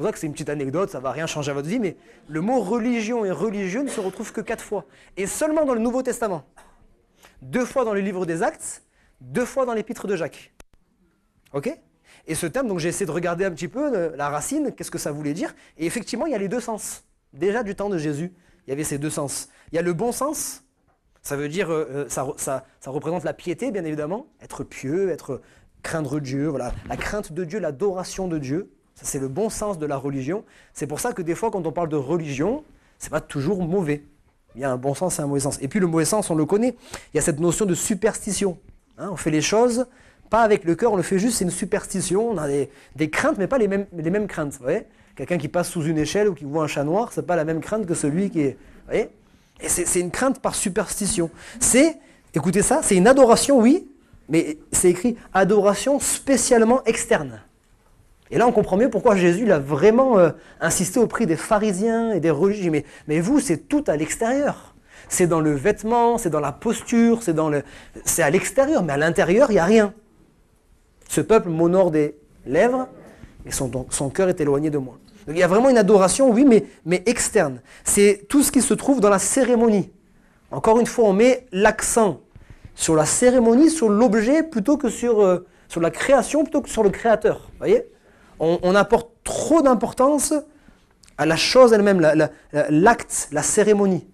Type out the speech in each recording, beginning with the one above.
pour ça que c'est une petite anecdote, ça ne va rien changer à votre vie, mais le mot religion et religieux ne se retrouvent que 4 fois. Et seulement dans le Nouveau Testament. 2 fois dans le livre des Actes, 2 fois dans l'épître de Jacques. Ok? Et ce terme, donc j'ai essayé de regarder un petit peu la racine, qu'est-ce que ça voulait dire. Et effectivement, il y a les 2 sens. Déjà du temps de Jésus, il y avait ces 2 sens. Il y a le bon sens, ça veut dire, ça représente la piété, bien évidemment, être pieux, craindre Dieu, voilà, la crainte de Dieu, l'adoration de Dieu. Ça, c'est le bon sens de la religion. C'est pour ça que des fois, quand on parle de religion, c'est pas toujours mauvais. Il y a un bon sens et un mauvais sens. Et puis le mauvais sens, on le connaît. Il y a cette notion de superstition. Hein, on fait les choses, pas avec le cœur, on le fait juste, c'est une superstition. On a des craintes, mais pas les mêmes craintes. Vous voyez ? Quelqu'un qui passe sous une échelle ou qui voit un chat noir, c'est pas la même crainte que celui qui est... Vous voyez ? Et c'est une crainte par superstition. Écoutez ça, c'est une adoration, oui, mais c'est écrit adoration spécialement externe. Et là, on comprend mieux pourquoi Jésus il a vraiment insisté auprès des pharisiens et des religieux. Mais vous, c'est tout à l'extérieur. C'est dans le vêtement, c'est dans la posture, c'est à l'extérieur, mais à l'intérieur, il n'y a rien. Ce peuple m'honore des lèvres, et son cœur est éloigné de moi. Donc, il y a vraiment une adoration, oui, mais externe. C'est tout ce qui se trouve dans la cérémonie. Encore une fois, on met l'accent sur la cérémonie, sur l'objet, plutôt que sur la création, plutôt que sur le créateur. Vous voyez ? On apporte trop d'importance à la chose elle-même, l'acte, la cérémonie,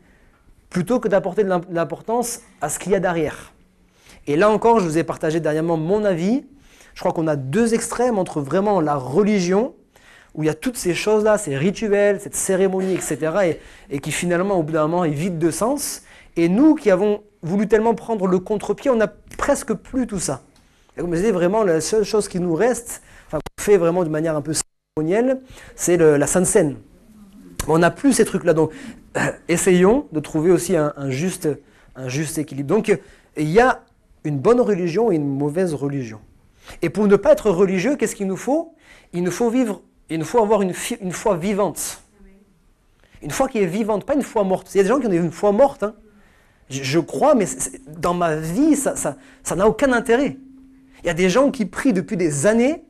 plutôt que d'apporter de l'importance à ce qu'il y a derrière. Et là encore, je vous ai partagé dernièrement mon avis. Je crois qu'on a 2 extrêmes entre vraiment la religion, où il y a toutes ces choses-là, ces rituels, cette cérémonie, etc., et qui finalement, au bout d'un moment, est vide de sens. Et nous qui avons voulu tellement prendre le contre-pied, on n'a presque plus tout ça. Et comme je disais, vraiment, la seule chose qui nous reste, qu'on fait vraiment de manière un peu cérémonielle, c'est la Sainte Seine. On n'a plus ces trucs-là. Donc, essayons de trouver aussi un juste équilibre. Donc, il y a une bonne religion et une mauvaise religion. Et pour ne pas être religieux, qu'est-ce qu'il nous faut ? Il nous faut avoir une foi vivante. Une foi qui est vivante, pas une foi morte. Il y a des gens qui ont une foi morte. Hein. Je crois, mais dans ma vie, ça n'a aucun intérêt. Il y a des gens qui prient depuis des années.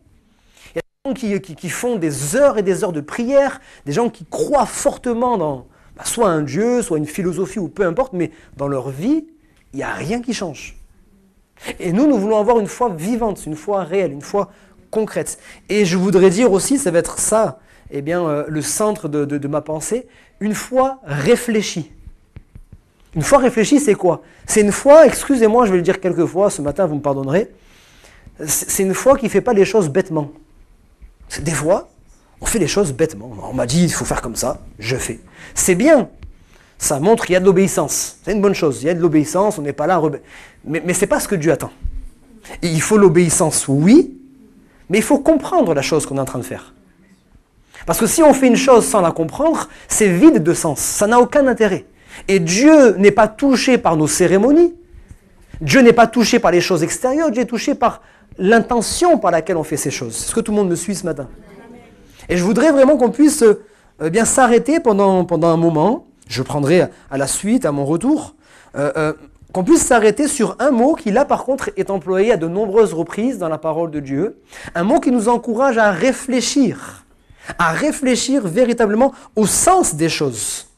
Il y a des gens qui font des heures et des heures de prière. Des gens qui croient fortement dans soit un Dieu, soit une philosophie, ou peu importe, mais dans leur vie, il n'y a rien qui change. Et nous voulons avoir une foi vivante, une foi réelle, une foi concrète. Et je voudrais dire aussi, ça va être ça, le centre de ma pensée, une foi réfléchie. Une foi réfléchie, c'est quoi ? C'est une foi, excusez-moi, je vais le dire quelques fois, ce matin vous me pardonnerez, c'est une foi qui ne fait pas les choses bêtement. Des fois, on fait les choses bêtement. On m'a dit, il faut faire comme ça, je fais. C'est bien. Ça montre qu'il y a de l'obéissance. C'est une bonne chose. Il y a de l'obéissance, on n'est pas là. Mais ce n'est pas ce que Dieu attend. Et il faut l'obéissance, oui, mais il faut comprendre la chose qu'on est en train de faire. Parce que si on fait une chose sans la comprendre, c'est vide de sens. Ça n'a aucun intérêt. Et Dieu n'est pas touché par nos cérémonies. Dieu n'est pas touché par les choses extérieures. Dieu est touché par l'intention par laquelle on fait ces choses. Est-ce que tout le monde me suit ce matin ? Et je voudrais vraiment qu'on puisse s'arrêter pendant un moment. Je prendrai à la suite, à mon retour, qu'on puisse s'arrêter sur un mot qui, là, par contre, est employé à de nombreuses reprises dans la parole de Dieu. Un mot qui nous encourage à réfléchir véritablement au sens des choses.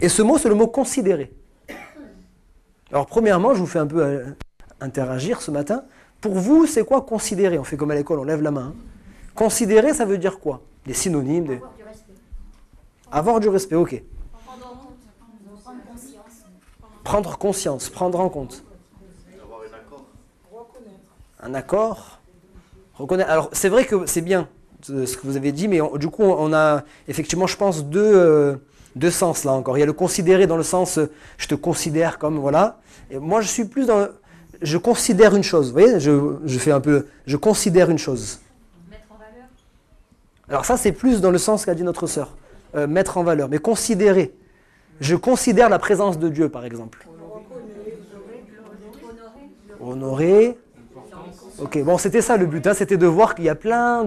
Et ce mot, c'est le mot « considérer ». Alors, premièrement, je vous fais un peu interagir ce matin. Pour vous, c'est quoi considérer ? On fait comme à l'école, on lève la main. Considérer, ça veut dire quoi ? Des synonymes. Avoir du respect. Avoir du respect, ok. Prendre conscience, prendre en compte. Avoir un accord. Un accord. Reconnaître. Alors, c'est vrai que c'est bien ce que vous avez dit, mais du coup, on a effectivement, je pense, deux sens là encore. Il y a le considérer dans le sens je te considère comme, voilà. Et moi, je suis plus dans je considère une chose. Vous voyez, je fais un peu, je considère une chose. Mettre en valeur. Alors ça, c'est plus dans le sens qu'a dit notre sœur. Mettre en valeur, mais considérer. Je considère la présence de Dieu, par exemple. Honorer. Ok, bon, c'était ça le but, hein, c'était de voir qu'il y a plein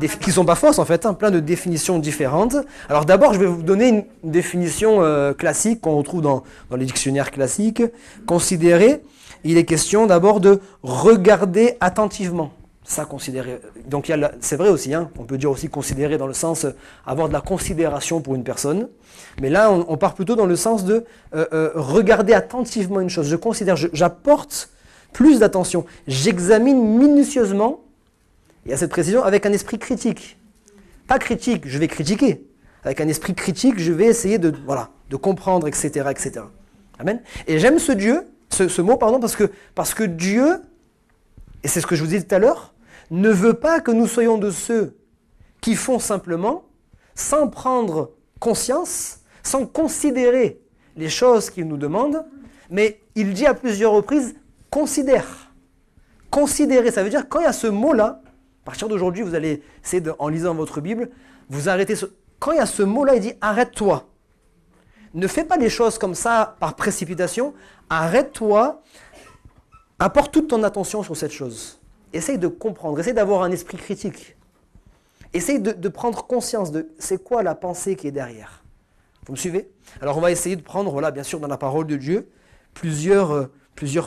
qui ne sont pas fausses en fait, hein, plein de définitions différentes. Alors d'abord, je vais vous donner une définition classique qu'on retrouve dans les dictionnaires classiques. Considérer, il est question d'abord de regarder attentivement. Ça, considérer. Donc, c'est vrai aussi, hein, on peut dire aussi considérer dans le sens avoir de la considération pour une personne. Mais là, on part plutôt dans le sens de regarder attentivement une chose. Je considère, j'apporte plus d'attention. J'examine minutieusement, il y a cette précision, avec un esprit critique. Pas critique, je vais critiquer. Avec un esprit critique, je vais essayer de comprendre, etc., etc. Amen. Et j'aime ce mot, parce que Dieu, et c'est ce que je vous disais tout à l'heure, ne veut pas que nous soyons de ceux qui font simplement, sans prendre conscience, sans considérer les choses qu'il nous demande, mais il dit à plusieurs reprises, considère. Considérer, ça veut dire, quand il y a ce mot-là, à partir d'aujourd'hui, vous allez essayer, en lisant votre Bible, vous arrêtez. Quand il y a ce mot-là, il dit, arrête-toi. Ne fais pas les choses comme ça, par précipitation. Arrête-toi. Apporte toute ton attention sur cette chose. Essaye de comprendre, essaye d'avoir un esprit critique. Essaye de prendre conscience de c'est quoi la pensée qui est derrière. Vous me suivez? Alors on va essayer de prendre, voilà, bien sûr, dans la parole de Dieu, plusieurs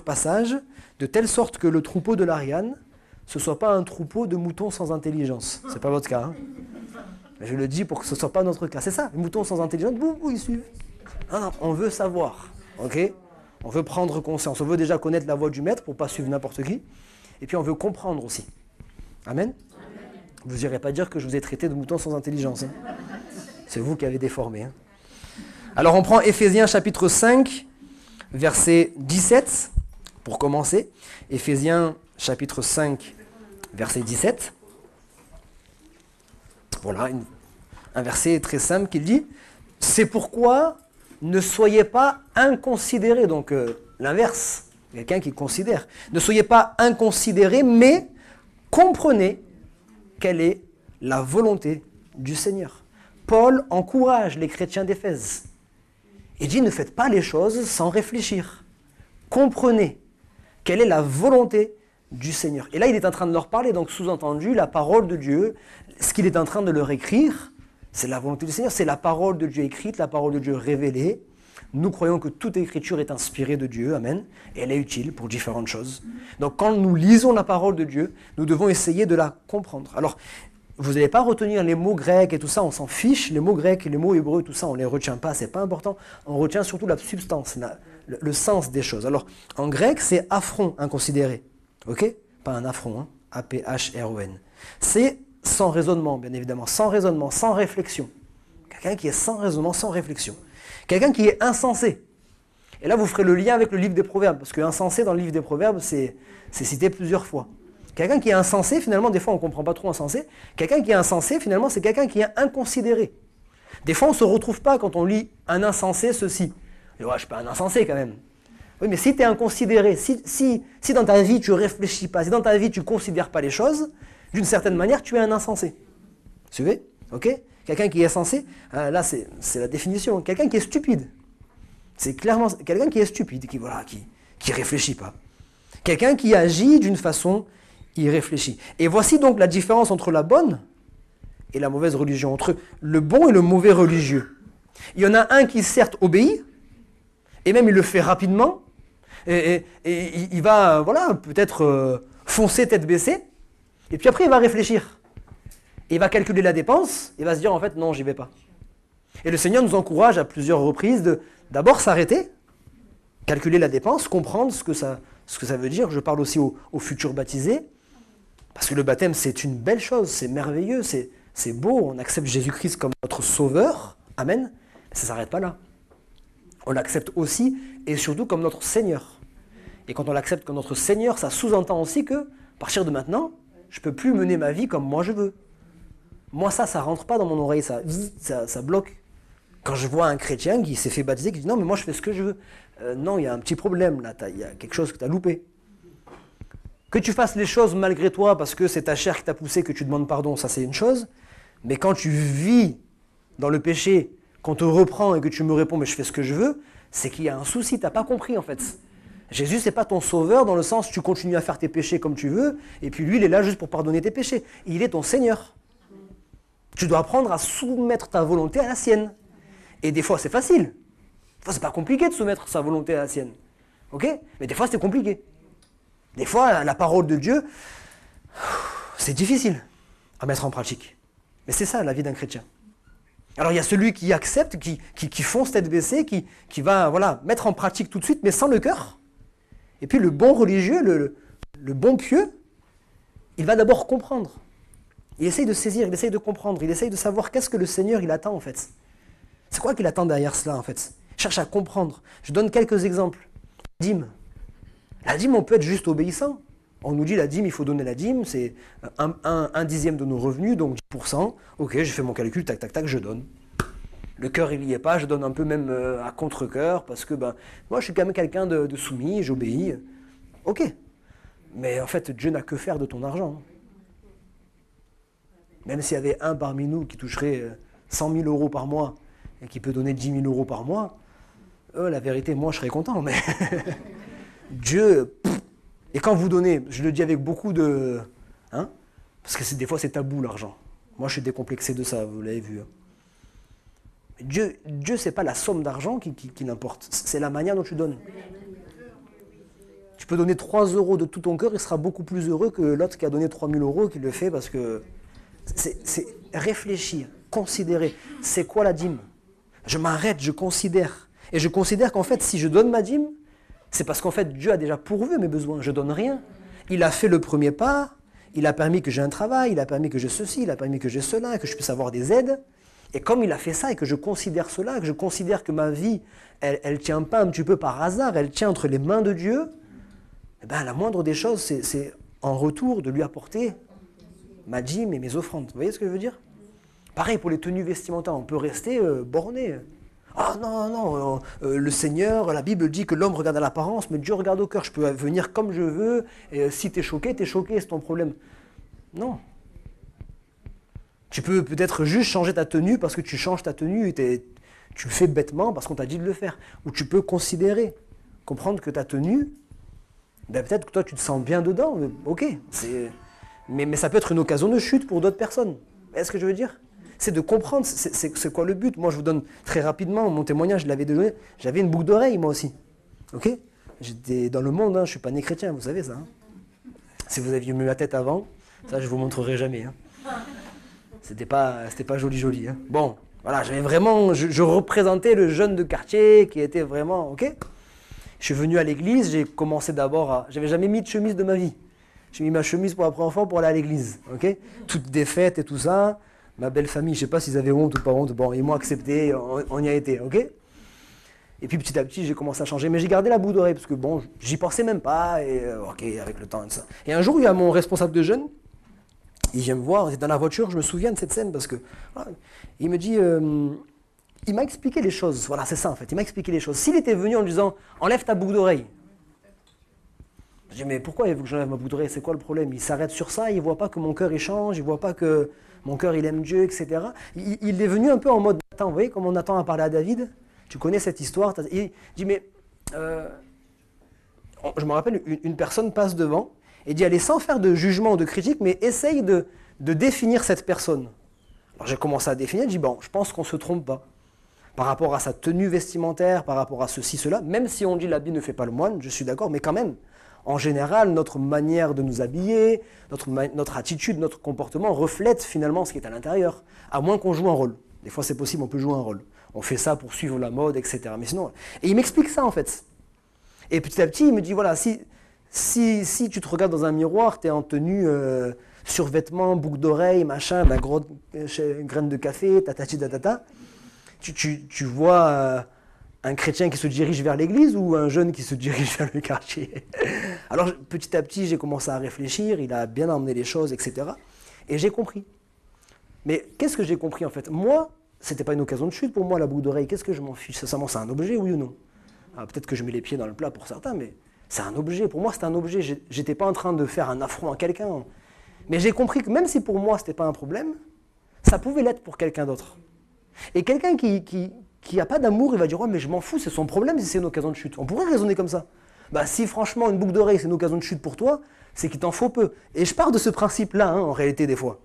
passages, de telle sorte que le troupeau de l'Ariane, ce ne soit pas un troupeau de moutons sans intelligence. Ce n'est pas votre cas. Hein? Mais je le dis pour que ce ne soit pas notre cas. C'est ça, les moutons sans intelligence, ils suivent. Non, on veut savoir. Ok? On veut prendre conscience. On veut déjà connaître la voix du maître pour ne pas suivre n'importe qui. Et puis on veut comprendre aussi. Amen. Vous n'irez pas dire que je vous ai traité de moutons sans intelligence. Hein. C'est vous qui avez déformé. Hein. Alors on prend Éphésiens chapitre 5, verset 17, pour commencer. Éphésiens chapitre 5, verset 17. Voilà, un verset très simple qui dit « C'est pourquoi ne soyez pas inconsidérés ». Donc l'inverse. Quelqu'un qui considère. Ne soyez pas inconsidérés, mais comprenez quelle est la volonté du Seigneur. Paul encourage les chrétiens d'Éphèse. Il dit, ne faites pas les choses sans réfléchir. Comprenez quelle est la volonté du Seigneur. Et là, il est en train de leur parler, donc sous-entendu, la parole de Dieu, ce qu'il est en train de leur écrire, c'est la volonté du Seigneur, c'est la parole de Dieu écrite, la parole de Dieu révélée. Nous croyons que toute écriture est inspirée de Dieu, amen, et elle est utile pour différentes choses. Donc quand nous lisons la parole de Dieu, nous devons essayer de la comprendre. Alors, vous n'allez pas retenir les mots grecs et tout ça, on s'en fiche, les mots grecs, les mots hébreux, tout ça, on ne les retient pas, c'est pas important. On retient surtout la substance, le sens des choses. Alors, en grec, c'est aphron, inconsidéré, ok? Pas un affront, hein? A-P-H-R-O-N. C'est sans raisonnement, bien évidemment, sans raisonnement, sans réflexion. Quelqu'un qui est sans raisonnement, sans réflexion. Quelqu'un qui est insensé. Et là, vous ferez le lien avec le livre des Proverbes, parce que insensé, dans le livre des Proverbes, c'est cité plusieurs fois. Quelqu'un qui est insensé, finalement, des fois, on ne comprend pas trop insensé. Quelqu'un qui est insensé, finalement, c'est quelqu'un qui est inconsidéré. Des fois, on ne se retrouve pas quand on lit un insensé, ceci. Et ouais, je ne suis pas un insensé, quand même. Oui, mais si tu es inconsidéré, si dans ta vie, tu ne réfléchis pas, si dans ta vie, tu ne considères pas les choses, d'une certaine manière, tu es un insensé. Vous suivez? Ok? Quelqu'un qui est insensé, là c'est la définition, quelqu'un qui est stupide. C'est clairement quelqu'un qui est stupide, qui réfléchit pas. Quelqu'un qui agit d'une façon irréfléchie. Et voici donc la différence entre la bonne et la mauvaise religion, entre le bon et le mauvais religieux. Il y en a un qui certes obéit, et même il le fait rapidement, et il va peut-être foncer tête baissée, et puis après il va réfléchir. Il va calculer la dépense, il va se dire en fait non, j'y vais pas. Et le Seigneur nous encourage à plusieurs reprises de d'abord s'arrêter, calculer la dépense, comprendre ce que ça veut dire. Je parle aussi aux futurs baptisés, parce que le baptême c'est une belle chose, c'est merveilleux, c'est beau, on accepte Jésus-Christ comme notre sauveur, amen, mais ça ne s'arrête pas là. On l'accepte aussi et surtout comme notre Seigneur. Et quand on l'accepte comme notre Seigneur, ça sous-entend aussi que, à partir de maintenant, je ne peux plus mener ma vie comme moi je veux. Moi, ça ne rentre pas dans mon oreille, ça bloque. Quand je vois un chrétien qui s'est fait baptiser, qui dit « Non, mais moi, je fais ce que je veux. Non, il y a un petit problème, là, il y a quelque chose que tu as loupé. » Que tu fasses les choses malgré toi, parce que c'est ta chair qui t'a poussé, que tu demandes pardon, ça c'est une chose. Mais quand tu vis dans le péché, qu'on te reprend et que tu me réponds « Mais je fais ce que je veux », c'est qu'il y a un souci, tu n'as pas compris en fait. Jésus, c'est pas ton sauveur dans le sens tu continues à faire tes péchés comme tu veux, et puis lui, il est là juste pour pardonner tes péchés. Il est ton Seigneur. Tu dois apprendre à soumettre ta volonté à la sienne. Et des fois, c'est facile. Des fois, c'est pas compliqué de soumettre sa volonté à la sienne. Ok? Mais des fois, c'est compliqué. Des fois, la parole de Dieu, C'est difficile à mettre en pratique. Mais c'est ça la vie d'un chrétien. Alors il y a celui qui accepte, qui fonce tête baissée, qui va mettre en pratique tout de suite, mais sans le cœur. Et puis le bon religieux, le bon pieux, il va d'abord comprendre. Il essaye de saisir, il essaye de comprendre, il essaye de savoir qu'est-ce que le Seigneur il attend en fait. C'est quoi qu'il attend derrière cela en fait? Il cherche à comprendre. Je donne quelques exemples. Dîme. La dîme, on peut être juste obéissant. On nous dit la dîme, il faut donner la dîme, c'est un dixième de nos revenus, donc 10%. Ok, j'ai fait mon calcul, tac, tac, tac, je donne. Le cœur, il n'y est pas, je donne un peu même à contre-cœur, parce que moi, je suis quand même quelqu'un de soumis, j'obéis. Ok. Mais en fait, Dieu n'a que faire de ton argent. Même s'il y avait un parmi nous qui toucherait 100 000 euros par mois et qui peut donner 10 000 euros par mois, la vérité, moi, je serais content, mais Dieu... Et quand vous donnez, je le dis avec beaucoup de... parce que des fois c'est tabou l'argent. Moi je suis décomplexé de ça, vous l'avez vu. Dieu c'est pas la somme d'argent qui n'importe, c'est la manière dont tu donnes. Tu peux donner 3 euros de tout ton cœur, il sera beaucoup plus heureux que l'autre qui a donné 3 000 euros, qui le fait parce que... C'est réfléchir, considérer. C'est quoi la dîme? Je m'arrête, je considère. Et je considère qu'en fait si je donne ma dîme, c'est parce qu'en fait, Dieu a déjà pourvu mes besoins. Je ne donne rien. Il a fait le premier pas. Il a permis que j'ai un travail. Il a permis que j'ai ceci. Il a permis que j'ai cela. Que je puisse avoir des aides. Et comme il a fait ça et que je considère cela, que je considère que ma vie, elle ne tient pas un petit peu par hasard, elle tient entre les mains de Dieu, eh bien, la moindre des choses, c'est en retour de lui apporter ma dîme et mes offrandes. Vous voyez ce que je veux dire? Pareil pour les tenues vestimentaires. On peut rester borné. Ah non, le Seigneur, la Bible dit que l'homme regarde à l'apparence, mais Dieu regarde au cœur. Je peux venir comme je veux, et si t'es choqué, c'est ton problème. Non. Tu peux peut-être juste changer ta tenue parce que tu changes ta tenue, et tu le fais bêtement parce qu'on t'a dit de le faire. Ou tu peux considérer, comprendre que ta tenue, peut-être que toi tu te sens bien dedans, mais ok. Mais ça peut être une occasion de chute pour d'autres personnes. Est-ce que je veux dire? C'est de comprendre, c'est quoi le but. Moi, je vous donne très rapidement mon témoignage, je l'avais donné. J'avais une boucle d'oreille, moi aussi. Ok? J'étais dans le monde, je ne suis pas né chrétien, vous savez ça. Si vous aviez mis la tête avant, ça, je ne vous montrerai jamais. C'était pas joli. Bon, voilà, j'avais vraiment, je représentais le jeune de quartier qui était vraiment, ok? Je suis venu à l'église, j'ai commencé d'abord à... J'avais jamais mis de chemise de ma vie. J'ai mis ma chemise pour la première fois pour aller à l'église, ok? Toute défaite et tout ça. Ma belle famille, je ne sais pas s'ils avaient honte ou pas honte, bon, ils m'ont accepté, on y a été, ok? Et puis petit à petit, j'ai commencé à changer, mais j'ai gardé la boucle d'oreille, parce que bon, j'y pensais même pas, et ok, avec le temps et tout ça. Et un jour, il y a mon responsable de jeunes, il vient me voir, on était dans la voiture, je me souviens de cette scène, parce que, voilà, il me dit, il m'a expliqué les choses, voilà, c'est ça en fait, il m'a expliqué les choses. S'il était venu en me disant, enlève ta boucle d'oreille, je dis, mais pourquoi il veut que j'enlève ma boucle d'oreille, c'est quoi le problème? Il s'arrête sur ça, il ne voit pas que mon cœur il change, il ne voit pas que... Mon cœur, il aime Dieu, etc. Il est venu un peu en mode Nathan. Vous voyez, comme on Nathan a parlé à David. Tu connais cette histoire. Il dit, mais... je me rappelle, une personne passe devant et dit, allez, sans faire de jugement ou de critique, mais essaye de définir cette personne. Alors j'ai commencé à définir, je dis, bon, je pense qu'on ne se trompe pas. Par rapport à sa tenue vestimentaire, par rapport à ceci, cela, même si on dit l'habit ne fait pas le moine, je suis d'accord, mais quand même... En général, notre manière de nous habiller, notre attitude, notre comportement reflète finalement ce qui est à l'intérieur, à moins qu'on joue un rôle. Des fois, c'est possible, on peut jouer un rôle. On fait ça pour suivre la mode, etc. Mais sinon, et il m'explique ça en fait. Et petit à petit, il me dit, voilà, si tu te regardes dans un miroir, tu es en tenue, survêtement, boucle d'oreille, machin, la grosse graine de café, tatati tatata, tu vois... un chrétien qui se dirige vers l'église ou un jeune qui se dirige vers le quartier? Alors petit à petit, j'ai commencé à réfléchir, il a bien emmené les choses, etc. Et j'ai compris. Mais qu'est-ce que j'ai compris en fait? Moi, c'était pas une occasion de chute pour moi, la boucle d'oreille. Qu'est-ce que je m'en fiche? Sincèrement, c'est un objet, oui ou non? Peut-être que je mets les pieds dans le plat pour certains, mais c'est un objet. Pour moi, c'est un objet. J'étais pas en train de faire un affront à quelqu'un. Mais j'ai compris que même si pour moi, c'était pas un problème, ça pouvait l'être pour quelqu'un d'autre. Et quelqu'un qui n'a pas d'amour, il va dire « Ouais, mais je m'en fous, c'est son problème si c'est une occasion de chute. » On pourrait raisonner comme ça. Si franchement, une boucle d'oreille, c'est une occasion de chute pour toi, c'est qu'il t'en faut peu. Et je pars de ce principe-là, en réalité, des fois.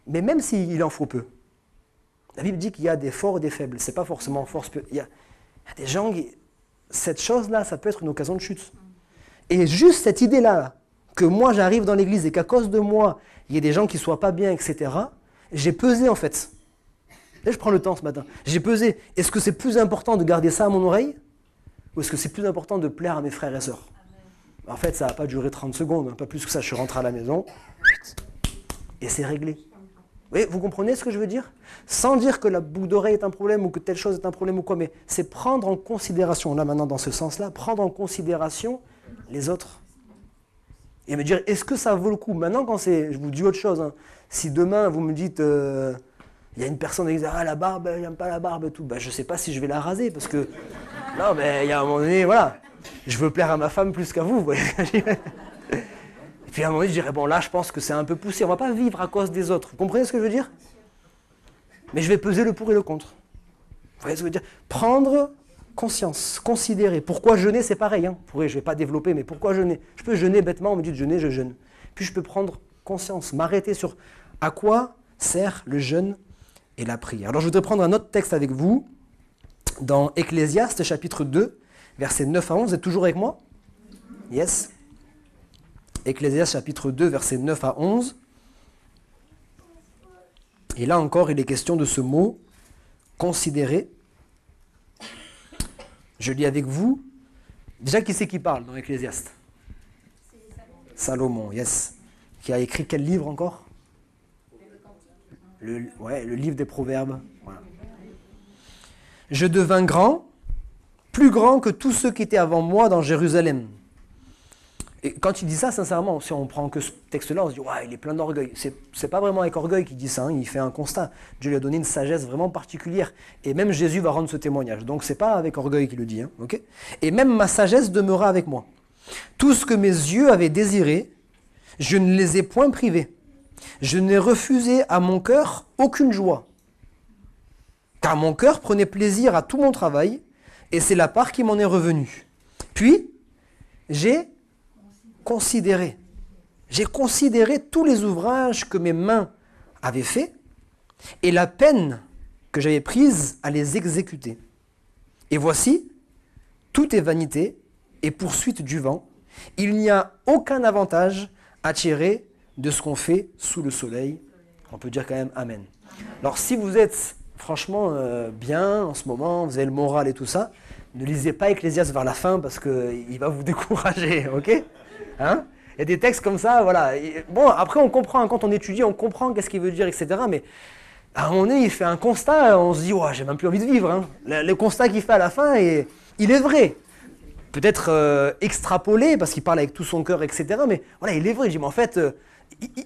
Mais même s'il en faut peu, la Bible dit qu'il y a des forts et des faibles. Ce n'est pas forcément force. Il y a des gens qui... Cette chose-là, ça peut être une occasion de chute. Et juste cette idée-là, que moi j'arrive dans l'église et qu'à cause de moi, il y ait des gens qui ne soient pas bien, etc., j'ai pesé en fait. Là, je prends le temps ce matin. J'ai pesé. Est-ce que c'est plus important de garder ça à mon oreille ou est-ce que c'est plus important de plaire à mes frères et sœurs? En fait, ça n'a pas duré 30 secondes, hein, pas plus que ça. Je suis rentré à la maison et c'est réglé. Oui, vous comprenez ce que je veux dire? Sans dire que la boucle d'oreille est un problème ou que telle chose est un problème ou quoi, mais c'est prendre en considération, là maintenant dans ce sens-là, prendre en considération les autres. Et me dire, est-ce que ça vaut le coup? Maintenant, quand c'est, je vous dis autre chose, hein, si demain vous me dites, il y a une personne qui dit, ah la barbe, j'aime pas la barbe et tout, ben, je sais pas si je vais la raser parce que, non, mais il y a un moment donné, voilà, je veux plaire à ma femme plus qu'à vous, vous voyez. Et puis à un moment donné, je dirais, bon là, je pense que c'est un peu poussé, on va pas vivre à cause des autres. Vous comprenez ce que je veux dire? Mais je vais peser le pour et le contre. Vous voyez ce que je veux dire? Prendre conscience, considérer. Pourquoi jeûner, c'est pareil. Hein. Je ne vais pas développer, mais pourquoi jeûner? Je peux jeûner bêtement, on me dit de jeûner, je jeûne. Puis je peux prendre conscience, m'arrêter sur à quoi sert le jeûne et la prière. Alors je voudrais prendre un autre texte avec vous, dans Ecclésiaste, chapitre 2, versets 9 à 11. Vous êtes toujours avec moi? Yes. Ecclésiaste, chapitre 2, versets 9 à 11. Et là encore, il est question de ce mot, considérer. Je lis avec vous. Déjà, qui c'est qui parle dans Ecclésiaste? Salomon, yes. Qui a écrit quel livre encore? Le livre des Proverbes. Voilà. Je devins grand, plus grand que tous ceux qui étaient avant moi dans Jérusalem. Et quand il dit ça, sincèrement, si on prend que ce texte-là, on se dit, ouais, il est plein d'orgueil. C'est pas vraiment avec orgueil qu'il dit ça, hein, il fait un constat. Dieu lui a donné une sagesse vraiment particulière. Et même Jésus va rendre ce témoignage. Donc c'est pas avec orgueil qu'il le dit. Hein, okay? Et même ma sagesse demeura avec moi. Tout ce que mes yeux avaient désiré, je ne les ai point privés. Je n'ai refusé à mon cœur aucune joie. Car mon cœur prenait plaisir à tout mon travail, et c'est la part qui m'en est revenue. Puis, j'ai considéré tous les ouvrages que mes mains avaient faits et la peine que j'avais prise à les exécuter. Et voici, tout est vanité et poursuite du vent. Il n'y a aucun avantage à tirer de ce qu'on fait sous le soleil. On peut dire quand même Amen. Alors si vous êtes franchement bien en ce moment, vous avez le moral et tout ça, ne lisez pas Ecclésiaste vers la fin parce qu'il va vous décourager, ok? Hein? Il y a des textes comme ça, voilà. Bon, après on comprend, quand on étudie, on comprend qu'est-ce qu'il veut dire, etc. Mais à un moment donné, il fait un constat, on se dit, ouais, j'ai même plus envie de vivre. Hein. Le constat qu'il fait à la fin, il est vrai. Peut-être extrapolé, parce qu'il parle avec tout son cœur, etc. Mais voilà, il est vrai. Je dis, mais en fait,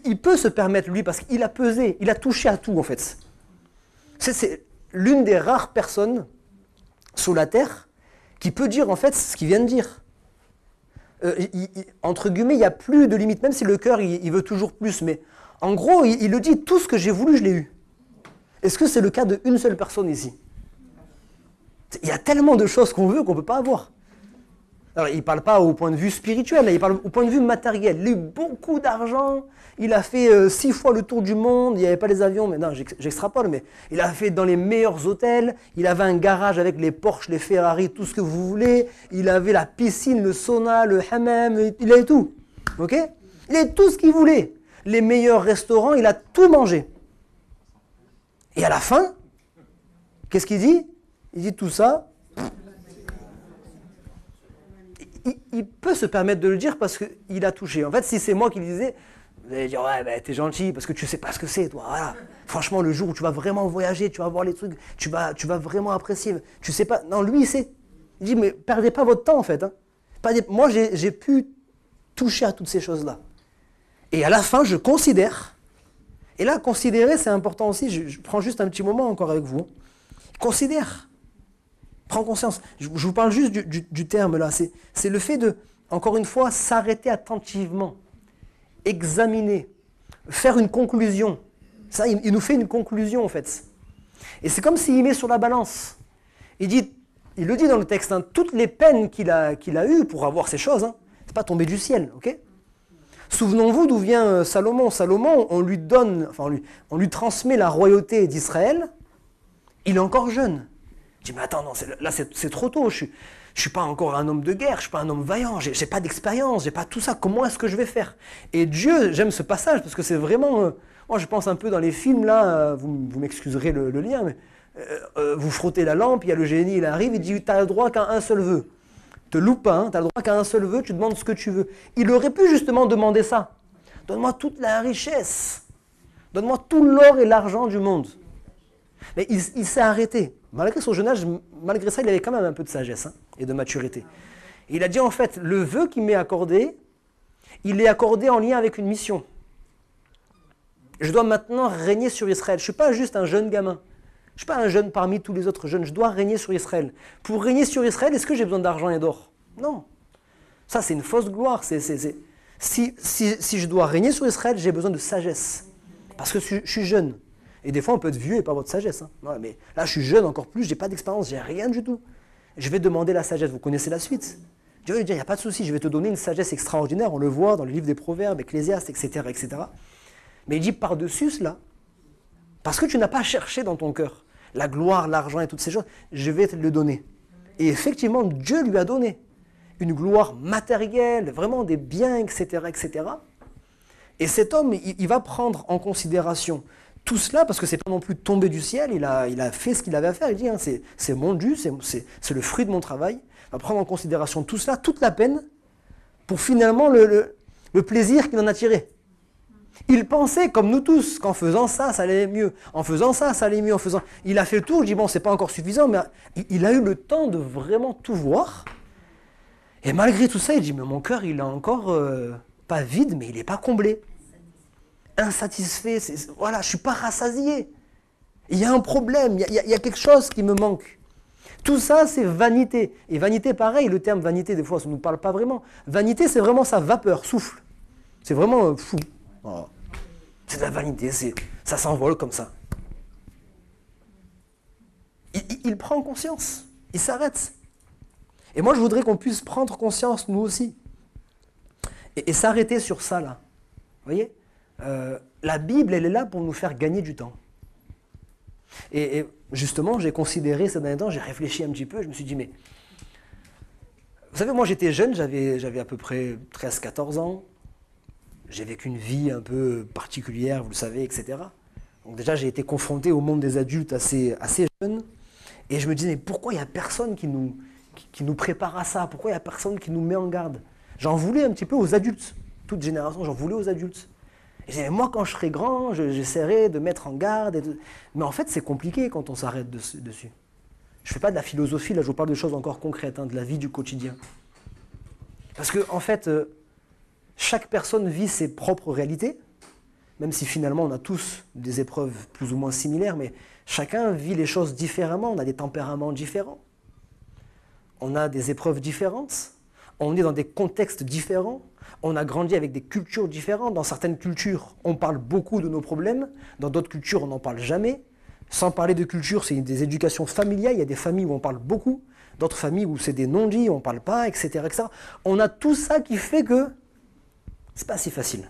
il peut se permettre, lui, parce qu'il a pesé, il a touché à tout, en fait. C'est l'une des rares personnes sur la terre qui peut dire, en fait, ce qu'il vient de dire. Entre guillemets, il n'y a plus de limite, même si le cœur, il veut toujours plus. Mais en gros, il le dit, tout ce que j'ai voulu, je l'ai eu. Est-ce que c'est le cas d'une seule personne ici? Il y a tellement de choses qu'on veut qu'on ne peut pas avoir. Alors, il ne parle pas au point de vue spirituel, là, il parle au point de vue matériel. Il a eu beaucoup d'argent, il a fait 6 fois le tour du monde, il n'y avait pas les avions, mais non, j'extrapole, mais il a fait dans les meilleurs hôtels, il avait un garage avec les Porsche, les Ferrari, tout ce que vous voulez, il avait la piscine, le sauna, le hammam, il avait tout. Ok? Il avait tout ce qu'il voulait. Les meilleurs restaurants, il a tout mangé. Et à la fin, qu'est-ce qu'il dit? Il dit tout ça. Il peut se permettre de le dire parce qu'il a touché. En fait, si c'est moi qui le disais, vous allez dire, ouais, bah, t'es gentil parce que tu sais pas ce que c'est, toi. Voilà. Franchement, le jour où tu vas vraiment voyager, tu vas voir les trucs, tu vas vraiment apprécier. Tu sais pas. Non, lui, il sait. Il dit, mais perdez pas votre temps, en fait. Hein. Moi, j'ai pu toucher à toutes ces choses-là. Et à la fin, je considère. Et là, considérer, c'est important aussi. Je prends juste un petit moment encore avec vous. Considère. Prends conscience. Je vous parle juste du terme là. C'est le fait de, encore une fois, s'arrêter attentivement, examiner, faire une conclusion. Ça, il nous fait une conclusion en fait. Et c'est comme s'il met sur la balance. Il le dit dans le texte, hein, toutes les peines qu'il a eues pour avoir ces choses, hein, c'est pas tombé du ciel, ok? Souvenons-vous d'où vient Salomon. Salomon, on lui transmet la royauté d'Israël. Il est encore jeune. Je dis, mais attends, non, là c'est trop tôt, je Je ne suis pas encore un homme de guerre, je ne suis pas un homme vaillant, je n'ai pas d'expérience, je n'ai pas tout ça. Comment est-ce que je vais faire? Et Dieu, j'aime ce passage parce que c'est vraiment... moi, je pense un peu dans les films, là, vous m'excuserez le lien, mais vous frottez la lampe, il y a le génie, il arrive, il dit, tu as le droit qu'à un seul vœu. Te loupe pas, hein, tu as le droit qu'à un seul vœu, tu demandes ce que tu veux. Il aurait pu justement demander ça. Donne-moi toute la richesse. Donne-moi tout l'or et l'argent du monde. Mais il s'est arrêté. Malgré son jeune âge, malgré ça, il avait quand même un peu de sagesse, hein, et de maturité. Et il a dit en fait, le vœu qui m'est accordé, il est accordé en lien avec une mission. Je dois maintenant régner sur Israël. Je ne suis pas juste un jeune gamin. Je ne suis pas un jeune parmi tous les autres jeunes. Je dois régner sur Israël. Pour régner sur Israël, est-ce que j'ai besoin d'argent et d'or? Non. Ça, c'est une fausse gloire. Si je dois régner sur Israël, j'ai besoin de sagesse. Parce que je suis jeune. Et des fois, on peut être vieux et pas avoir de sagesse. Hein. Ouais, mais là, je suis jeune encore plus, je n'ai pas d'expérience, je n'ai rien du tout. Je vais demander la sagesse. Vous connaissez la suite. Dieu va lui dire, il n'y a pas de souci, je vais te donner une sagesse extraordinaire. On le voit dans le livre des Proverbes, Ecclésiaste, etc., etc. Mais il dit par-dessus cela, parce que tu n'as pas cherché dans ton cœur la gloire, l'argent et toutes ces choses, je vais te le donner. Et effectivement, Dieu lui a donné une gloire matérielle, vraiment des biens, etc., etc. Et cet homme, il va prendre en considération tout cela, parce que ce n'est pas non plus tombé du ciel, il a fait ce qu'il avait à faire, il dit, hein, c'est mon dû, c'est le fruit de mon travail, il va prendre en considération tout cela, toute la peine, pour finalement le plaisir qu'il en a tiré. Il pensait, comme nous tous, qu'en faisant ça, ça allait mieux. En faisant ça, ça allait mieux. Il a fait le tour, je dis, bon, c'est pas encore suffisant, mais il a eu le temps de vraiment tout voir. Et malgré tout ça, il dit, mais mon cœur, il est encore, pas vide, mais il n'est pas comblé. Insatisfait, voilà, je ne suis pas rassasié. Il y a un problème, il y a quelque chose qui me manque. Tout ça, c'est vanité. Et vanité, pareil, le terme vanité, des fois, ça ne nous parle pas vraiment. Vanité, c'est vraiment sa vapeur, souffle. C'est vraiment fou. Voilà. C'est de la vanité, ça s'envole comme ça. Il prend conscience, il s'arrête. Et moi, je voudrais qu'on puisse prendre conscience, nous aussi, et s'arrêter sur ça, là. Vous voyez, la Bible, elle est là pour nous faire gagner du temps. Et justement, j'ai considéré ces derniers temps, j'ai réfléchi un petit peu, je me suis dit, mais... Vous savez, moi, j'étais jeune, j'avais à peu près 13-14 ans. J'ai vécu une vie un peu particulière, vous le savez, etc. Donc déjà, j'ai été confronté au monde des adultes assez jeune. Et je me disais, mais pourquoi il n'y a personne qui nous prépare à ça? Pourquoi il n'y a personne qui nous met en garde? J'en voulais un petit peu aux adultes. Toute génération, j'en voulais aux adultes. Et je disais, moi, quand je serai grand, j'essaierai de mettre en garde. Mais en fait, c'est compliqué quand on s'arrête dessus. Je ne fais pas de la philosophie, là, je vous parle de choses encore concrètes, hein, de la vie du quotidien. Parce que, en fait... chaque personne vit ses propres réalités, même si finalement on a tous des épreuves plus ou moins similaires, mais chacun vit les choses différemment, on a des tempéraments différents, on a des épreuves différentes, on est dans des contextes différents, on a grandi avec des cultures différentes. Dans certaines cultures, on parle beaucoup de nos problèmes, dans d'autres cultures, on n'en parle jamais. Sans parler de culture, c'est des éducations familiales, il y a des familles où on parle beaucoup, d'autres familles où c'est des non-dits, on ne parle pas, etc., etc. On a tout ça qui fait que c'est pas si facile.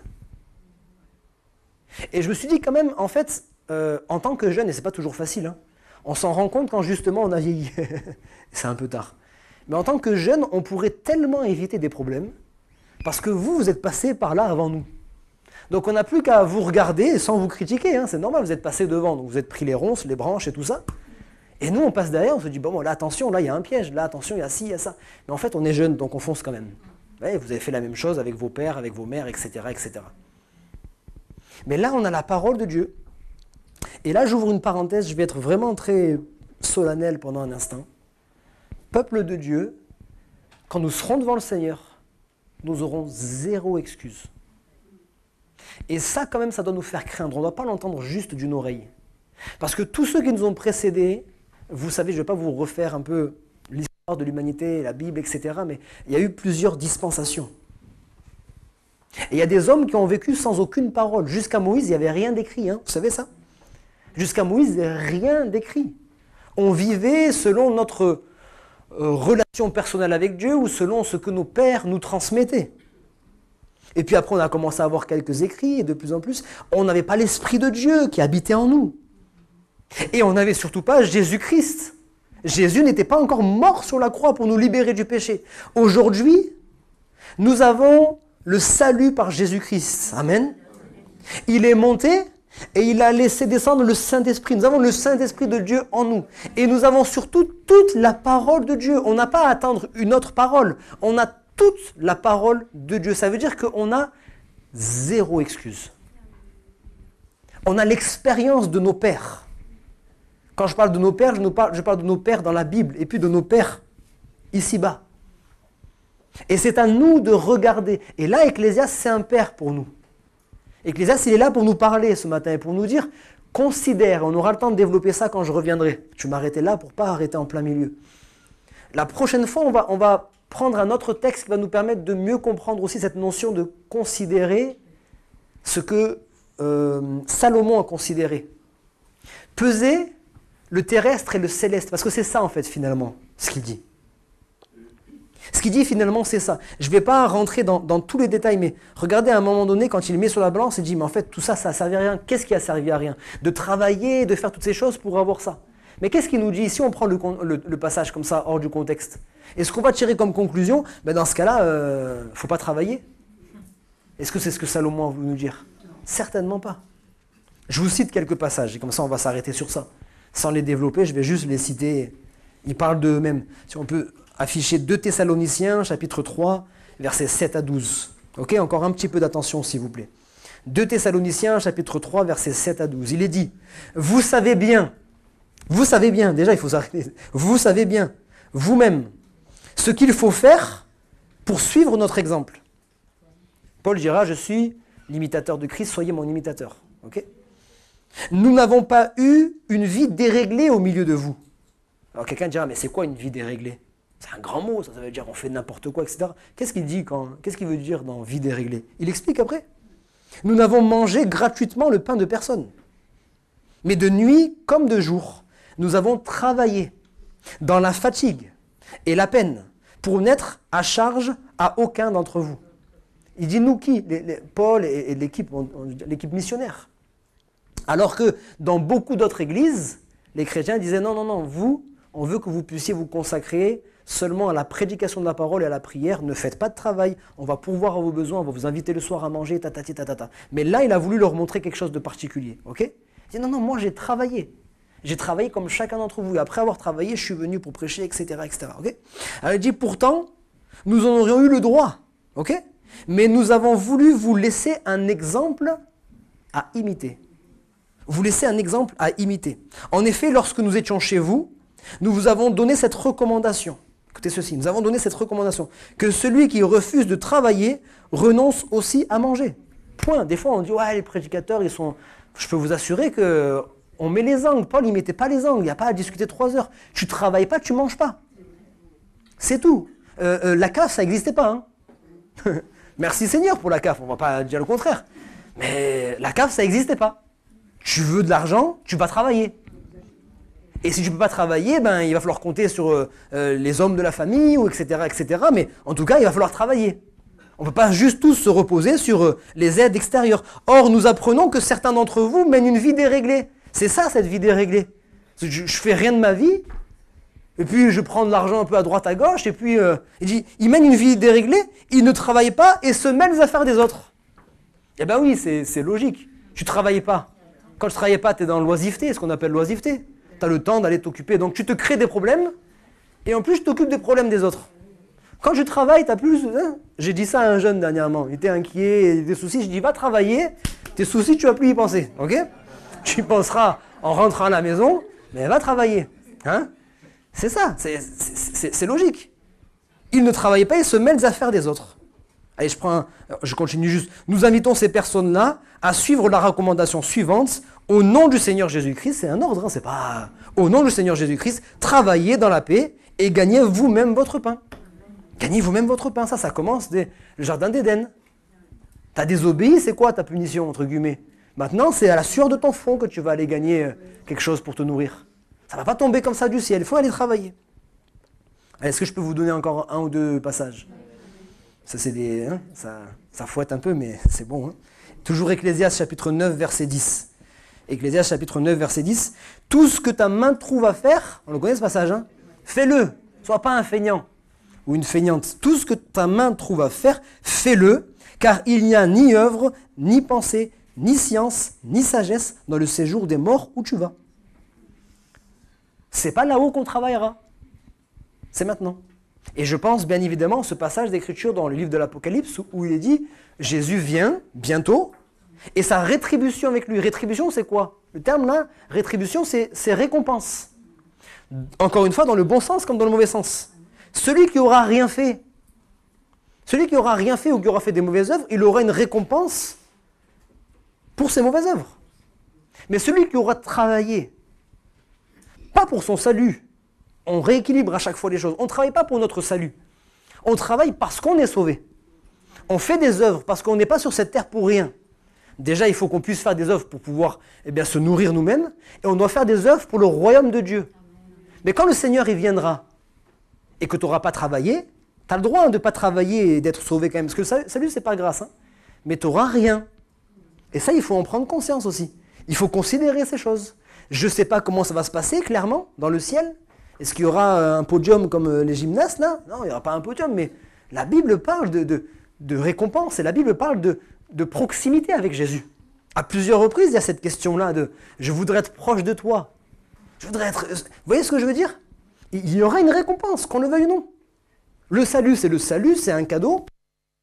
Et je me suis dit quand même, en fait, en tant que jeune, et c'est pas toujours facile, hein, on s'en rend compte quand justement on a vieilli. C'est un peu tard. Mais en tant que jeune, on pourrait tellement éviter des problèmes, parce que vous êtes passé par là avant nous. Donc on n'a plus qu'à vous regarder sans vous critiquer, hein, c'est normal, vous êtes passé devant, donc vous êtes pris les ronces, les branches et tout ça. Et nous, on passe derrière, on se dit, bon, là, attention, là, il y a un piège, là, attention, il y a ci, il y a ça. Mais en fait, on est jeune, donc on fonce quand même. Ouais, vous avez fait la même chose avec vos pères, avec vos mères, etc., etc. Mais là, on a la parole de Dieu. Et là, j'ouvre une parenthèse, je vais être vraiment très solennel pendant un instant. Peuple de Dieu, quand nous serons devant le Seigneur, nous aurons zéro excuse. Et ça, quand même, ça doit nous faire craindre. On ne doit pas l'entendre juste d'une oreille. Parce que tous ceux qui nous ont précédés, vous savez, je ne vais pas vous refaire un peu l'histoire de l'humanité, la Bible, etc., mais il y a eu plusieurs dispensations. Et il y a des hommes qui ont vécu sans aucune parole. Jusqu'à Moïse, il n'y avait rien d'écrit, hein, vous savez ça? Jusqu'à Moïse, il n'y avait rien d'écrit. On vivait selon notre relation personnelle avec Dieu ou selon ce que nos pères nous transmettaient. Et puis après, on a commencé à avoir quelques écrits, et de plus en plus, on n'avait pas l'Esprit de Dieu qui habitait en nous. Et on n'avait surtout pas Jésus-Christ. Jésus n'était pas encore mort sur la croix pour nous libérer du péché. Aujourd'hui, nous avons le salut par Jésus-Christ. Amen. Il est monté et il a laissé descendre le Saint-Esprit. Nous avons le Saint-Esprit de Dieu en nous. Et nous avons surtout toute la parole de Dieu. On n'a pas à attendre une autre parole. On a toute la parole de Dieu. Ça veut dire qu'on a zéro excuse. On a l'expérience de nos pères. Quand je parle de nos pères, je parle de nos pères dans la Bible et puis de nos pères ici-bas. Et c'est à nous de regarder. Et là, Ecclésias, c'est un père pour nous. Ecclésias, il est là pour nous parler ce matin et pour nous dire, considère, on aura le temps de développer ça quand je reviendrai. Tu m'arrêtais là pour ne pas arrêter en plein milieu. La prochaine fois, on va prendre un autre texte qui va nous permettre de mieux comprendre aussi cette notion de considérer ce que Salomon a considéré. Peser le terrestre et le céleste, parce que c'est ça en fait finalement ce qu'il dit. Ce qu'il dit finalement c'est ça. Je ne vais pas rentrer dans tous les détails, mais regardez à un moment donné quand il met sur la balance, il dit mais en fait tout ça, ça n'a servi à rien. Qu'est-ce qui a servi à rien? De travailler, de faire toutes ces choses pour avoir ça. Mais qu'est-ce qu'il nous dit? Si on prend le passage comme ça hors du contexte, et ce qu'on va tirer comme conclusion, ben dans ce cas-là, il ne faut pas travailler. Est-ce que c'est ce que Salomon a voulu nous dire? Certainement pas. Je vous cite quelques passages, et comme ça on va s'arrêter sur ça. Sans les développer, je vais juste les citer. Ils parlent d'eux-mêmes. Si on peut afficher 2 Thessaloniciens, chapitre 3, versets 7 à 12. Ok, encore un petit peu d'attention s'il vous plaît. 2 Thessaloniciens, chapitre 3, versets 7 à 12. Il est dit, vous savez bien, déjà il faut s'arrêter, vous savez bien, vous-même, ce qu'il faut faire pour suivre notre exemple. Paul dira, je suis l'imitateur de Christ, soyez mon imitateur. Ok ? Nous n'avons pas eu une vie déréglée au milieu de vous. Alors quelqu'un dira, mais c'est quoi une vie déréglée? C'est un grand mot, ça veut dire on fait n'importe quoi, etc. Qu'est-ce qu'il dit qu'est-ce qu'il veut dire dans vie déréglée? Il explique après. Nous n'avons mangé gratuitement le pain de personne. Mais de nuit comme de jour, nous avons travaillé dans la fatigue et la peine pour n'être à charge à aucun d'entre vous. Il dit nous qui? Paul et l'équipe missionnaire. Alors que dans beaucoup d'autres églises, les chrétiens disaient non, vous, on veut que vous puissiez vous consacrer seulement à la prédication de la parole et à la prière. Ne faites pas de travail, on va pourvoir à vos besoins, on va vous inviter le soir à manger, tatata. Mais là, il a voulu leur montrer quelque chose de particulier. Ok? Il dit non, moi j'ai travaillé. J'ai travaillé comme chacun d'entre vous. Et après avoir travaillé, je suis venu pour prêcher, etc. Okay? Alors il dit pourtant, nous en aurions eu le droit. Ok? Mais nous avons voulu vous laisser un exemple à imiter. Vous laissez un exemple à imiter. En effet, lorsque nous étions chez vous, nous vous avons donné cette recommandation. Écoutez ceci, nous avons donné cette recommandation. Que celui qui refuse de travailler renonce aussi à manger. Point. Des fois, on dit, ouais, les prédicateurs, ils sont... Je peux vous assurer qu'on met les angles. Paul, il ne mettait pas les angles. Il n'y a pas à discuter 3 heures. Tu ne travailles pas, tu ne manges pas. C'est tout. La CAF, ça n'existait pas. Hein. Merci Seigneur pour la CAF, on ne va pas dire le contraire. Mais la CAF, ça n'existait pas. Tu veux de l'argent, tu vas travailler. Et si tu ne peux pas travailler, ben, il va falloir compter sur les hommes de la famille, ou etc., etc. Mais en tout cas, il va falloir travailler. On ne peut pas juste tous se reposer sur les aides extérieures. Or, nous apprenons que certains d'entre vous mènent une vie déréglée. C'est ça, cette vie déréglée. Je ne fais rien de ma vie, et puis je prends de l'argent un peu à droite, à gauche, et puis il dit, ils mènent une vie déréglée, ils ne travaillent pas et se mêlent aux affaires des autres. Eh bien oui, c'est logique. Tu ne travailles pas. Quand tu ne travailles pas, tu es dans l'oisiveté, ce qu'on appelle l'oisiveté. Tu as le temps d'aller t'occuper. Donc tu te crées des problèmes, et en plus tu t'occupes des problèmes des autres. Quand je travaille, tu as plus... Hein, j'ai dit ça à un jeune dernièrement, il était inquiet, il avait des soucis, je dis va travailler, tes soucis tu vas plus y penser, ok? Tu y penseras en rentrant à la maison, mais va travailler. Hein? C'est ça, c'est logique. Ils ne travaillent pas, ils se mêlent aux affaires des autres. Allez, je continue juste. Nous invitons ces personnes-là à suivre la recommandation suivante. Au nom du Seigneur Jésus-Christ, c'est un ordre, hein, c'est pas... Au nom du Seigneur Jésus-Christ, travaillez dans la paix et gagnez vous-même votre pain. Gagnez vous-même votre pain, ça commence dès le jardin d'Éden. Tu as désobéi, c'est quoi ta punition, entre guillemets? Maintenant, c'est à la sueur de ton front que tu vas aller gagner quelque chose pour te nourrir. Ça ne va pas tomber comme ça du ciel, il faut aller travailler. Est-ce que je peux vous donner encore 1 ou 2 passages? Ça, c'est des, hein, ça fouette un peu, mais c'est bon. Hein. Toujours Ecclésias chapitre 9, verset 10. Ecclésias chapitre 9, verset 10. Tout ce que ta main trouve à faire, on le connaît ce passage, hein, Fais-le. Sois pas un feignant ou une feignante. Tout ce que ta main trouve à faire, fais-le, car il n'y a ni œuvre, ni pensée, ni science, ni sagesse dans le séjour des morts où tu vas. C'est pas là-haut qu'on travaillera. C'est maintenant. Et je pense bien évidemment à ce passage d'écriture dans le livre de l'Apocalypse où il est dit Jésus vient bientôt et sa rétribution avec lui. Rétribution, c'est quoi? Le terme là, rétribution, c'est récompense. Encore une fois, dans le bon sens comme dans le mauvais sens. Celui qui aura rien fait, ou qui aura fait des mauvaises œuvres, il aura une récompense pour ses mauvaises œuvres. Mais celui qui aura travaillé, pas pour son salut, on rééquilibre à chaque fois les choses. On ne travaille pas pour notre salut. On travaille parce qu'on est sauvé. On fait des œuvres parce qu'on n'est pas sur cette terre pour rien. Déjà, il faut qu'on puisse faire des œuvres pour pouvoir se nourrir nous-mêmes. Et on doit faire des œuvres pour le royaume de Dieu. Mais quand le Seigneur il viendra et que tu n'auras pas travaillé, tu as le droit de ne pas travailler et d'être sauvé quand même. Parce que le salut, ce n'est pas grâce. Hein. Mais tu n'auras rien. Et ça, il faut en prendre conscience aussi. Il faut considérer ces choses. Je ne sais pas comment ça va se passer, clairement, dans le ciel. Est-ce qu'il y aura un podium comme les gymnastes, là? Non, il n'y aura pas un podium, mais la Bible parle de récompense et la Bible parle de proximité avec Jésus. À plusieurs reprises, il y a cette question-là de « je voudrais être proche de toi ». Je voudrais être... Vous voyez ce que je veux dire? Il y aura une récompense, qu'on le veuille ou non. Le salut, c'est un cadeau,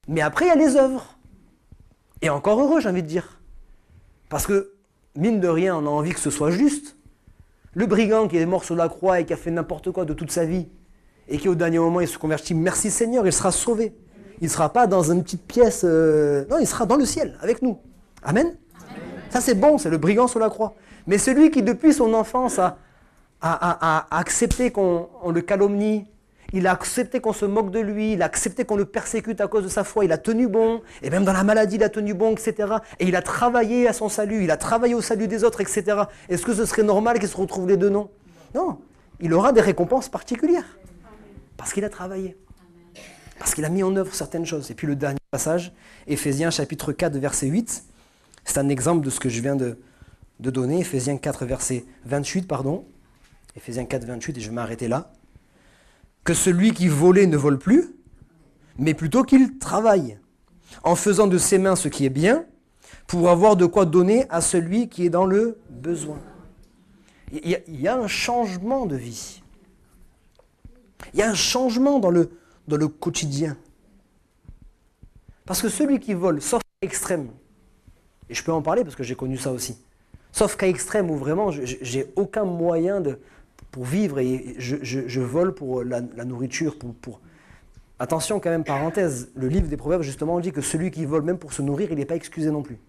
mais après, il y a les œuvres. Et encore heureux, j'ai envie de dire. Parce que, mine de rien, on a envie que ce soit juste. Le brigand qui est mort sur la croix et qui a fait n'importe quoi de toute sa vie, et qui au dernier moment, il se convertit, merci Seigneur, il sera sauvé. Il ne sera pas dans une petite pièce, non, il sera dans le ciel, avec nous. Amen? Amen. Ça c'est bon, c'est le brigand sur la croix. Mais celui qui depuis son enfance a accepté qu'on le calomnie, il a accepté qu'on se moque de lui, il a accepté qu'on le persécute à cause de sa foi, il a tenu bon, et même dans la maladie il a tenu bon, etc. Et il a travaillé à son salut, il a travaillé au salut des autres, etc. Est-ce que ce serait normal qu'ils se retrouvent les deux? Non. Non, il aura des récompenses particulières, parce qu'il a travaillé, parce qu'il a mis en œuvre certaines choses. Et puis le dernier passage, Éphésiens chapitre 4, verset 8, c'est un exemple de ce que je viens de donner, Éphésiens 4, verset 28, Éphésiens 4, 28, et je vais m'arrêter là. Que celui qui volait ne vole plus, mais plutôt qu'il travaille, en faisant de ses mains ce qui est bien, pour avoir de quoi donner à celui qui est dans le besoin. Il y a un changement de vie. Il y a un changement dans le quotidien. Parce que celui qui vole, sauf cas extrême, et je peux en parler parce que j'ai connu ça aussi, sauf cas extrême où vraiment j'ai aucun moyen pour vivre et je vole pour la nourriture. Attention quand même, parenthèse, le livre des Proverbes justement dit que celui qui vole même pour se nourrir, il n'est pas excusé non plus.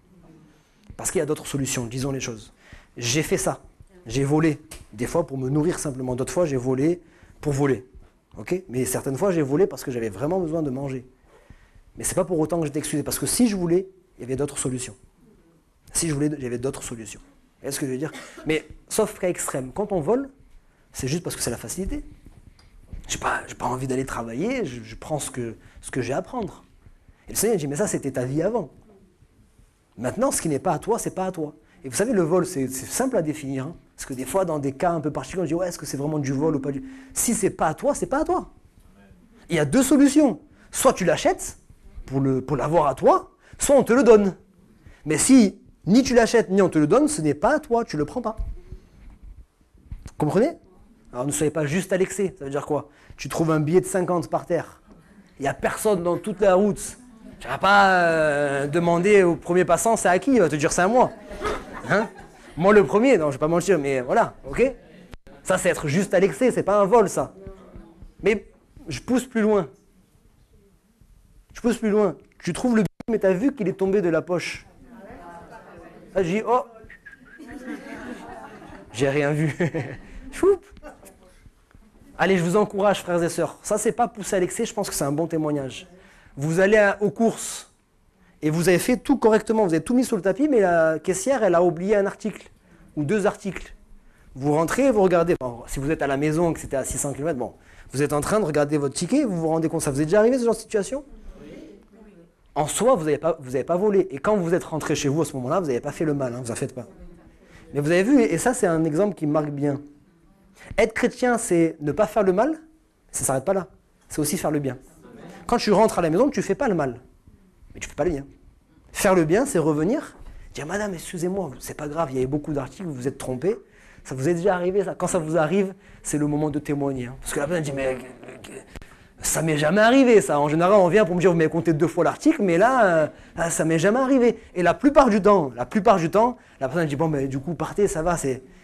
Parce qu'il y a d'autres solutions, disons les choses. J'ai fait ça, j'ai volé, des fois pour me nourrir simplement, d'autres fois j'ai volé pour voler. Okay, mais certaines fois j'ai volé parce que j'avais vraiment besoin de manger. Mais ce n'est pas pour autant que j'étais excusé, parce que si je voulais, il y avait d'autres solutions. Si je voulais, il y avait d'autres solutions. Vous voyez ce que je veux dire? Mais sauf cas extrême, quand on vole, c'est juste parce que c'est la facilité. J'ai pas envie d'aller travailler, je prends ce que j'ai à prendre. Et le Seigneur dit, mais ça c'était ta vie avant. Maintenant, ce qui n'est pas à toi, c'est pas à toi. Et vous savez, le vol, c'est simple à définir. Hein, parce que des fois, dans des cas un peu particuliers, on dit, ouais, est-ce que c'est vraiment du vol ou pas du... Si c'est pas à toi, c'est pas à toi. Il y a deux solutions. Soit tu l'achètes pour l'avoir à toi, soit on te le donne. Mais si ni tu l'achètes, ni on te le donne, ce n'est pas à toi, tu ne le prends pas. Comprenez? Alors ne soyez pas juste à l'excès, ça veut dire quoi? Tu trouves un billet de 50 par terre, il n'y a personne dans toute la route, tu ne vas pas demander au premier passant c'est à qui, il va te dire c'est à moi. Hein? Moi le premier, non je ne vais pas mentir, mais voilà, ok? Ça c'est être juste à l'excès, c'est pas un vol ça. Mais je pousse plus loin. Tu trouves le billet, mais tu as vu qu'il est tombé de la poche. Là je dis oh, j'ai rien vu. Choup. Allez, je vous encourage, frères et sœurs. Ça, c'est pas poussé à l'excès, je pense que c'est un bon témoignage. Vous allez aux courses et vous avez fait tout correctement, vous avez tout mis sur le tapis, mais la caissière, elle a oublié un article ou deux articles. Vous rentrez, vous regardez. Bon, si vous êtes à la maison et que c'était à 600 km, bon, vous êtes en train de regarder votre ticket, vous vous rendez compte. Ça vous est déjà arrivé ce genre de situation? En soi, vous n'avez pas volé. Et quand vous êtes rentré chez vous à ce moment-là, vous n'avez pas fait le mal, hein, vous n'en faites pas. Mais vous avez vu, et ça, c'est un exemple qui marque bien. Être chrétien, c'est ne pas faire le mal, ça ne s'arrête pas là. C'est aussi faire le bien. Quand tu rentres à la maison, tu ne fais pas le mal, mais tu ne fais pas le bien. Faire le bien, c'est revenir, dire « Madame, excusez-moi, c'est pas grave, il y avait beaucoup d'articles, vous vous êtes trompé. Ça vous est déjà arrivé, ça. Quand ça vous arrive, c'est le moment de témoigner. Hein. Parce que la personne dit « Mais ça m'est jamais arrivé, ça. » En général, on vient pour me dire « Vous m'avez compté 2 fois l'article, mais là, ça m'est jamais arrivé. » Et la plupart du temps, la personne dit « Bon, mais du coup, partez, ça va. »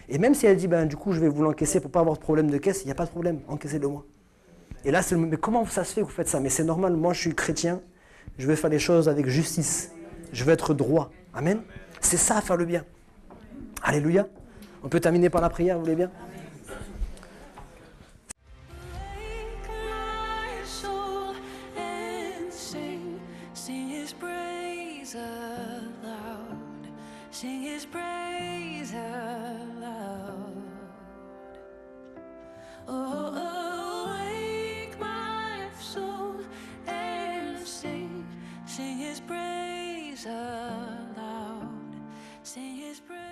Et même si elle dit « Du coup, je vais vous l'encaisser pour pas avoir de problème de caisse, il n'y a pas de problème, encaissez-le moi. » Et là, c'est mais comment ça se fait que vous faites ça? Mais c'est normal, moi je suis chrétien, je vais faire les choses avec justice, je vais être droit. Amen. C'est ça, faire le bien. Alléluia. On peut terminer par la prière, vous voulez bien? Sing his praise aloud, sing his praise.